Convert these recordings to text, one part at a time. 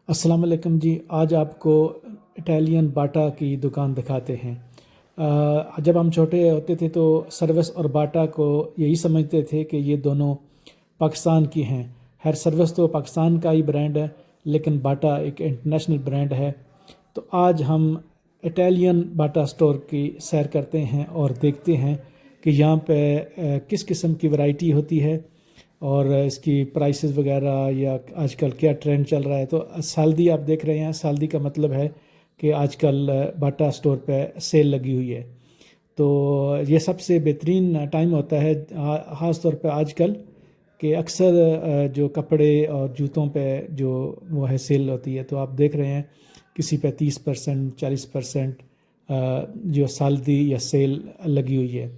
السلام علیکم جی، آج آپ کو اٹالین باٹا کی دکان دکھاتے ہیں۔ جب ہم چھوٹے ہوتے تھے تو سروس اور باٹا کو یہی سمجھتے تھے کہ یہ دونوں پاکستان کی ہیں۔ ہر سروس تو پاکستان کا ہی برانڈ ہے، لیکن باٹا ایک انٹرنیشنل برانڈ ہے۔ تو آج ہم اٹالین باٹا سٹور کی سیر کرتے ہیں اور دیکھتے ہیں کہ یہاں پہ کس قسم کی ورائٹی ہوتی ہے اور اس کی پرائسز وغیرہ یا آج کل کیا ٹرینڈ چل رہا ہے۔ تو سالدی آپ دیکھ رہے ہیں، سالدی کا مطلب ہے کہ آج کل باٹا سٹور پہ سیل لگی ہوئی ہے۔ تو یہ سب سے بہترین ٹائم ہوتا ہے، خاص طور پہ آج کل، کہ اکثر جو کپڑے اور جوتوں پہ جو وہ ہے سیل ہوتی ہے۔ تو آپ دیکھ رہے ہیں کسی پہ 30%، 40% جو سالدی یا سیل لگی ہوئی ہے۔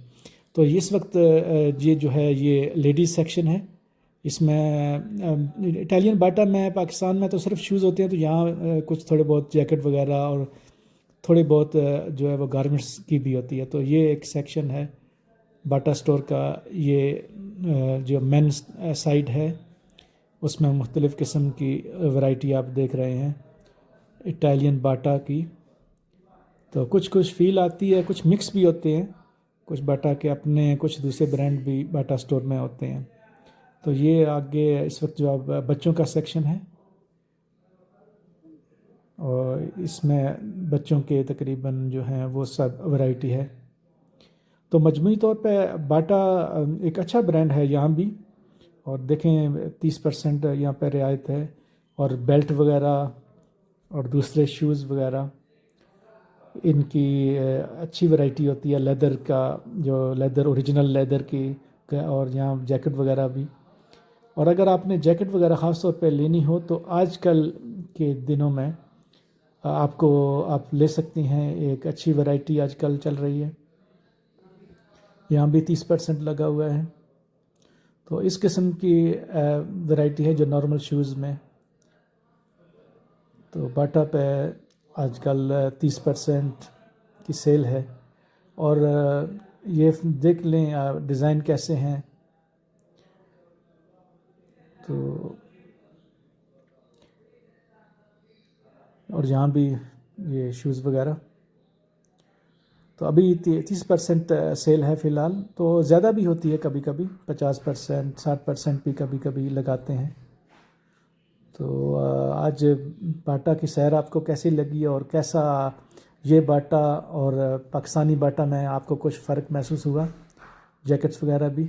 تو اس وقت یہ جو ہے یہ لیڈیز سیکشن ہے۔ اس میں اٹالین باٹا میں پاکستان میں تو صرف شوز ہوتے ہیں، تو یہاں کچھ تھوڑے بہت جیکٹ وغیرہ اور تھوڑی بہت جو ہے وہ گارمنٹس کی بھی ہوتی ہے۔ تو یہ ایک سیکشن ہے باٹا سٹور کا۔ یہ جو مینس سائڈ ہے اس میں مختلف قسم کی ورائٹی آپ دیکھ رہے ہیں اٹالین باٹا کی۔ تو کچھ فیل آتی ہے، کچھ مکس بھی ہوتے ہیں، کچھ باٹا کے اپنے، کچھ دوسرے برانڈ بھی باٹا سٹور میں ہوتے ہیں۔ تو یہ آگے اس وقت جو بچوں کا سیکشن ہے، اور اس میں بچوں کے تقریباً جو ہیں وہ سب ورائٹی ہے۔ تو مجموعی طور پہ باٹا ایک اچھا برانڈ ہے یہاں بھی، اور دیکھیں 30% یہاں پہ رعایت ہے، اور بیلٹ وغیرہ اور دوسرے شوز وغیرہ ان کی اچھی ورائٹی ہوتی ہے۔ لیدر کا جو لیدر اوریجنل لیدر کی، اور یہاں جیکٹ وغیرہ بھی۔ اور اگر آپ نے جیکٹ وغیرہ خاص طور پہ لینی ہو تو آج کل کے دنوں میں آپ لے سکتی ہیں، ایک اچھی ورائٹی آج کل چل رہی ہے۔ یہاں بھی 30% لگا ہوا ہے۔ تو اس قسم کی ورائٹی ہے جو نارمل شوز میں۔ تو باٹا پہ آج کل 30% کی سیل ہے، اور یہ دیکھ لیں ڈیزائن کیسے ہیں۔ تو اور یہاں بھی یہ شوز وغیرہ، تو ابھی 30% سیل ہے فی الحال۔ تو زیادہ بھی ہوتی ہے، کبھی کبھی 50%، 60% بھی کبھی کبھی لگاتے ہیں۔ تو آج باٹا کی سیر آپ کو کیسی لگی، اور کیسا یہ باٹا اور پاکستانی باٹا میں آپ کو کچھ فرق محسوس ہوا، جیکٹس وغیرہ بھی؟